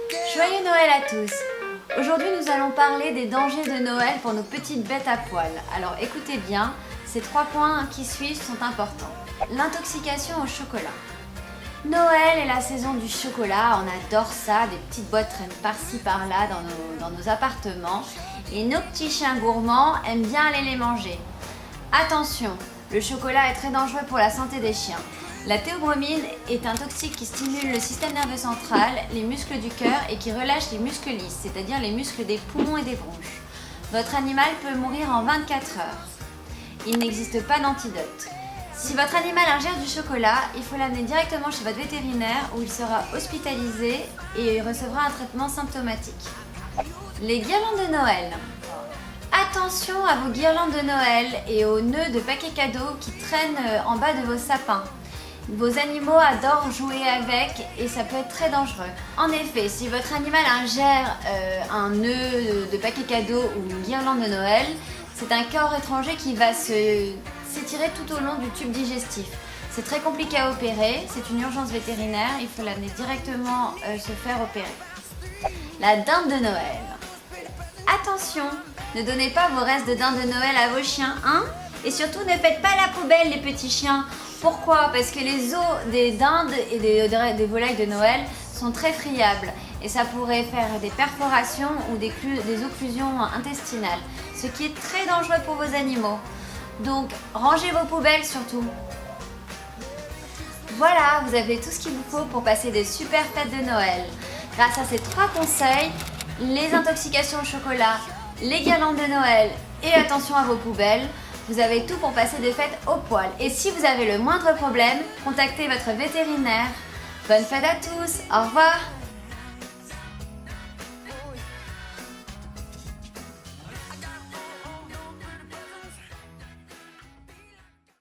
Joyeux Noël à tous! Aujourd'hui nous allons parler des dangers de Noël pour nos petites bêtes à poil. Alors écoutez bien, ces 3 points qui suivent sont importants. L'intoxication au chocolat. Noël est la saison du chocolat, on adore ça, des petites boîtes traînent par-ci par-là dans nos appartements et nos petits chiens gourmands aiment bien aller les manger. Attention, le chocolat est très dangereux pour la santé des chiens. La théobromine est un toxique qui stimule le système nerveux central, les muscles du cœur et qui relâche les muscles lisses, c'est-à-dire les muscles des poumons et des bronches. Votre animal peut mourir en 24 heures. Il n'existe pas d'antidote. Si votre animal ingère du chocolat, il faut l'amener directement chez votre vétérinaire où il sera hospitalisé et il recevra un traitement symptomatique. Les guirlandes de Noël. Attention à vos guirlandes de Noël et aux nœuds de paquets cadeaux qui traînent en bas de vos sapins. Vos animaux adorent jouer avec et ça peut être très dangereux. En effet, si votre animal ingère un nœud de paquet cadeau ou une guirlande de Noël, c'est un corps étranger qui va s'étirer tout au long du tube digestif. C'est très compliqué à opérer, c'est une urgence vétérinaire, il faut l'amener directement se faire opérer. La dinde de Noël. Attention, ne donnez pas vos restes de dinde de Noël à vos chiens, hein? Et surtout, ne faites pas la poubelle, les petits chiens. Pourquoi? Parce que les os des dindes et des volailles de Noël sont très friables et ça pourrait faire des perforations ou des occlusions intestinales, ce qui est très dangereux pour vos animaux. Donc, rangez vos poubelles surtout. Voilà, vous avez tout ce qu'il vous faut pour passer des super fêtes de Noël. Grâce à ces 3 conseils, les intoxications au chocolat, les guirlandes de Noël et attention à vos poubelles, vous avez tout pour passer des fêtes au poil. Et si vous avez le moindre problème, contactez votre vétérinaire. Bonne fête à tous, au revoir!